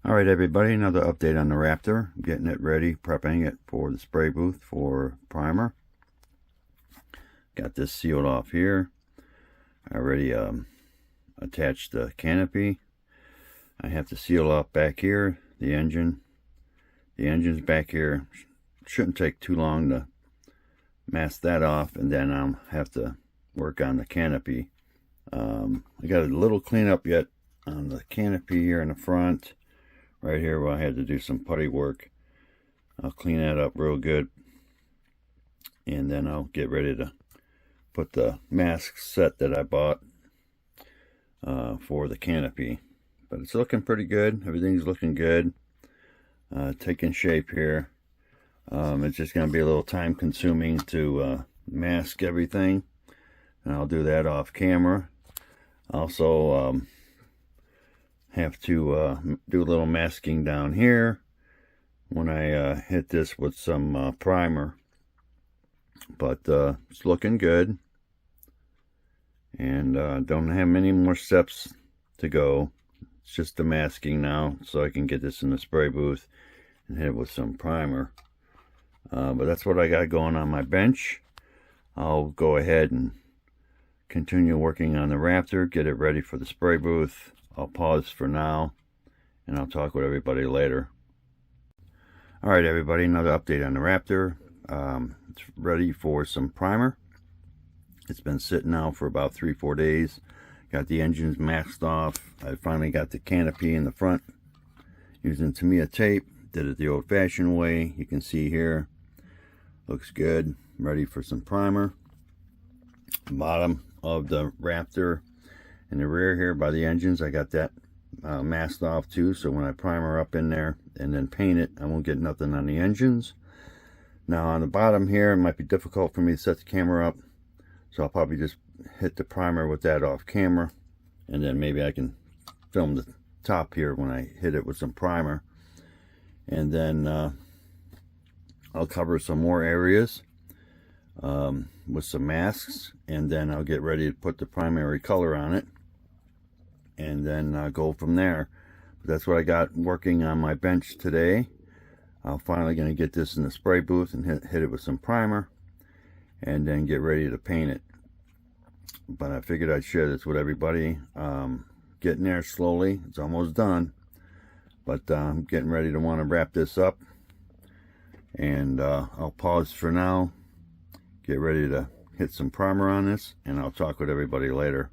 Alright everybody, another update on the Raptor. I'm getting it ready, prepping it for the spray booth for primer. Got this sealed off here. I already attached the canopy. I have to seal off back here the engine. The engine's back here. Shouldn't take too long to mask that off, and then I'll have to work on the canopy. I got a little cleanup yet on the canopy here in the front. Right here where I had to do some putty work. I'll clean that up real good. And then I'll get ready to put the mask set that I bought for the canopy. But it's looking pretty good. Everything's looking good. Taking shape here. It's just going to be a little time consuming to mask everything. And I'll do that off camera. Also, have to do a little masking down here when I hit this with some primer. But it's looking good, and don't have many more steps to go. It's just the masking now, so I can get this in the spray booth and hit it with some primer. But that's what I got going on my bench. I'll go ahead and continue working on the Raptor, get it ready for the spray booth. I'll pause for now, and I'll talk with everybody later. Alright everybody, another update on the Raptor. It's ready for some primer. It's been sitting now for about 3-4 days. Got the engines masked off. I finally got the canopy in the front using Tamiya tape. Did it the old-fashioned way. You can see here. Looks good. Ready for some primer. Bottom of the Raptor in the rear here by the engines, I got that masked off too, so when I primer up in there and then paint it, I won't get nothing on the engines. Now on the bottom here, it might be difficult for me to set the camera up, so I'll probably just hit the primer with that off camera, and then maybe I can film the top here when I hit it with some primer. And then I'll cover some more areas with some masks, and then I'll get ready to put the primary color on it, and then go from there. But that's what I got working on my bench today. I'm finally going to get this in the spray booth and hit it with some primer, and then get ready to paint it. But I figured I'd share this with everybody. Getting there slowly. It's almost done, but I'm getting ready to want to wrap this up, and I'll pause for now, get ready to hit some primer on this, and I'll talk with everybody later.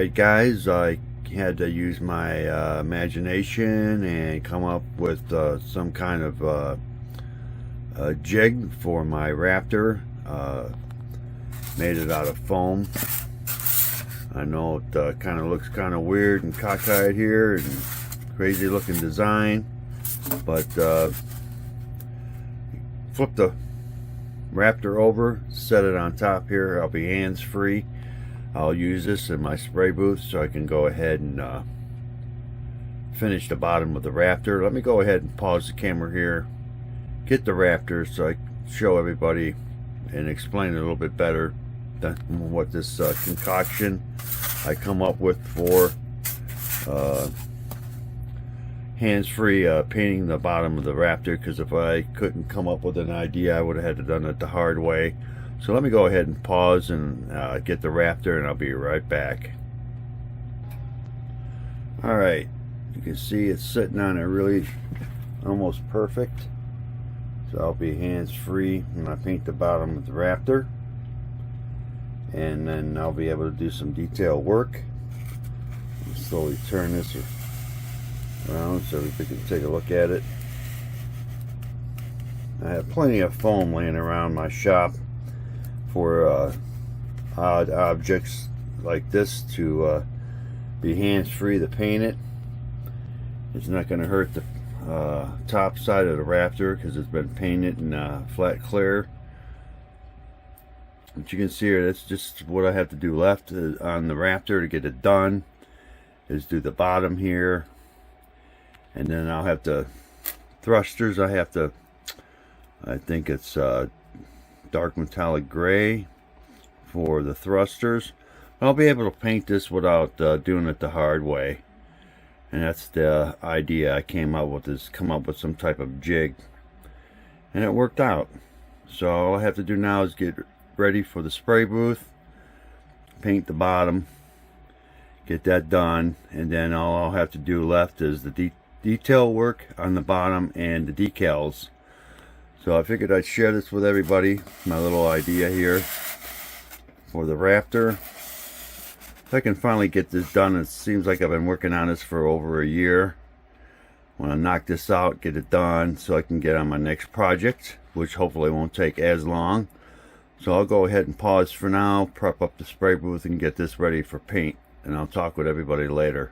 Alright guys, I had to use my imagination and come up with some kind of a jig for my Raptor. Made it out of foam. I know it kind of looks kind of weird and cockeyed here and crazy looking design, but flip the Raptor over, set it on top here. I'll be hands free. I'll use this in my spray booth so I can go ahead and finish the bottom of the Raptor. Let me go ahead and pause the camera here, get the Raptor so I can show everybody and explain a little bit better what this concoction I come up with for hands-free painting the bottom of the Raptor, because if I couldn't come up with an idea I would have had to done it the hard way. So let me go ahead and pause and get the Raptor, and I'll be right back. Alright, you can see it's sitting on a really almost perfect. So I'll be hands-free when I paint the bottom of the Raptor, and then I'll be able to do some detail work. Slowly turn this around so we can take a look at it. I have plenty of foam laying around my shop for odd objects like this to be hands-free to paint it. It's not going to hurt the top side of the Raptor because it's been painted in flat clear. But you can see here, that's just what I have to do left on the Raptor to get it done, is do the bottom here, and then I'll have the thrusters. I think it's dark metallic gray for the thrusters. I'll be able to paint this without doing it the hard way, and that's the idea I came up with, is come up with some type of jig, and it worked out. So all I have to do now is get ready for the spray booth, paint the bottom, get that done, and then all I'll have to do left is the detail work on the bottom and the decals. So I figured I'd share this with everybody, my little idea here for the Raptor. If I can finally get this done, it seems like I've been working on this for over a year. I want to knock this out, get it done, so I can get on my next project, which hopefully won't take as long. So I'll go ahead and pause for now, prep up the spray booth, and get this ready for paint. And I'll talk with everybody later.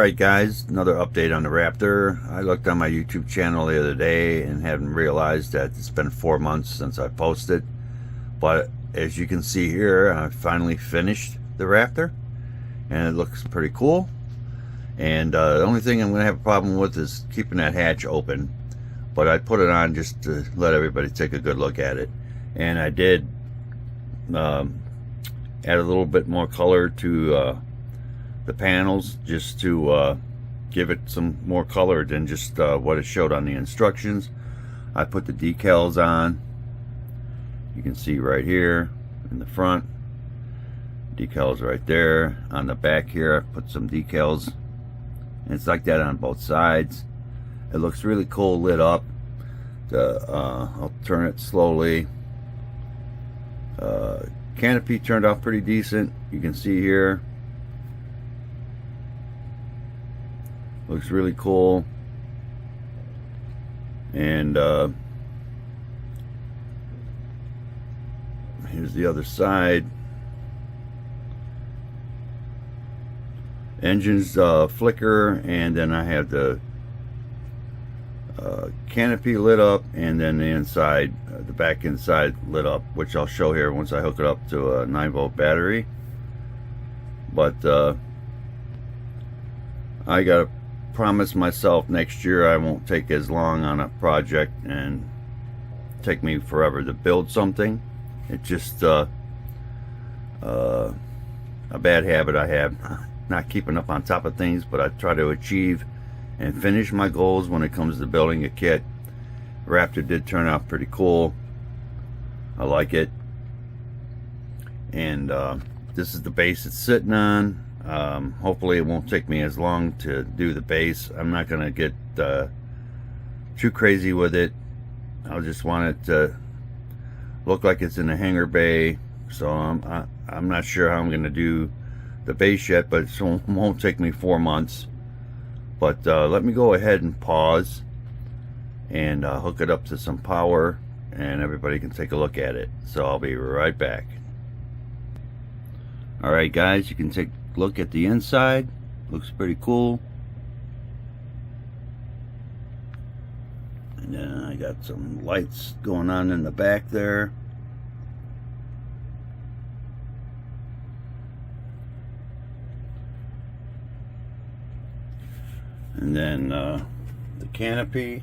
Alright guys, another update on the Raptor. I looked on my YouTube channel the other day and hadn't realized that it's been 4 months since I posted. But as you can see here, I finally finished the Raptor and it looks pretty cool. And the only thing I'm going to have a problem with is keeping that hatch open. But I put it on just to let everybody take a good look at it. And I did add a little bit more color to the panels, just to give it some more color than just what it showed on the instructions. I put the decals on. You can see right here in the front, decals right there. On the back here, I put some decals, and it's like that on both sides. It looks really cool lit up. I'll turn it slowly. Canopy turned out pretty decent. You can see here, looks really cool. And here's the other side. Engines flicker, and then I have the canopy lit up, and then the inside, the back inside lit up, which I'll show here once I hook it up to a 9-volt battery. But I gotta promise myself next year I won't take as long on a project and take me forever to build something. It's just a bad habit I have, not keeping up on top of things, but I try to achieve and finish my goals when it comes to building a kit. Raptor did turn out pretty cool. I like it. And this is the base it's sitting on. Hopefully it won't take me as long to do the base. I'm not gonna get too crazy with it. I just want it to look like it's in a hangar bay. So I'm not sure how I'm gonna do the base yet, but it won't take me 4 months. But let me go ahead and pause and hook it up to some power, and everybody can take a look at it. So I'll be right back. Alright guys, you can take a look at the inside. Looks pretty cool. And then I got some lights going on in the back there. And then the canopy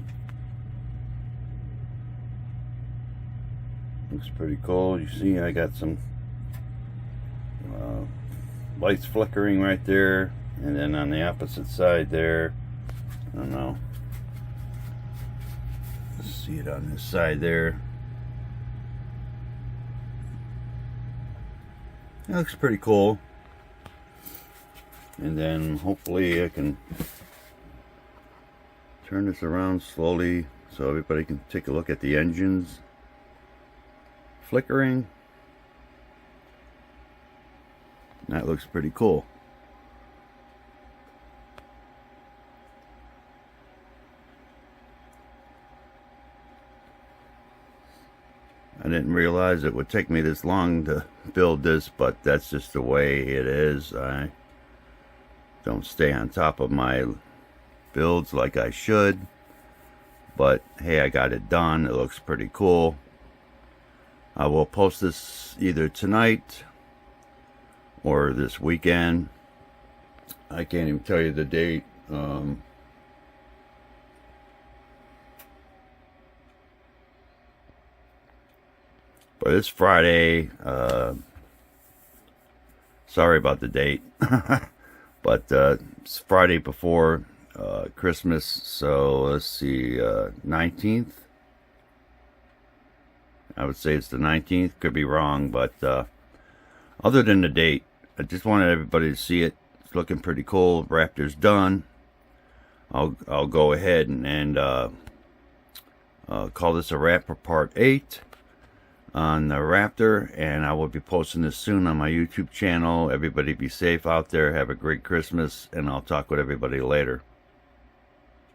looks pretty cool. You see I got some lights flickering right there, and then on the opposite side there, I don't know, see it on this side there. It looks pretty cool. And then hopefully I can turn this around slowly so everybody can take a look at the engines flickering. That looks pretty cool. I didn't realize it would take me this long to build this, but that's just the way it is. I don't stay on top of my builds like I should, but hey, I got it done. It looks pretty cool. I will post this either tonight or this weekend. I can't even tell you the date. But it's Friday. Sorry about the date. But it's Friday before Christmas, so let's see, 19th. I would say it's the 19th, could be wrong, but other than the date, I just wanted everybody to see it. It's looking pretty cool. Raptor's done. I'll go ahead and call this a wrap for part 8 on the Raptor, and I will be posting this soon on my YouTube channel. Everybody be safe out there. Have a great Christmas, and I'll talk with everybody later.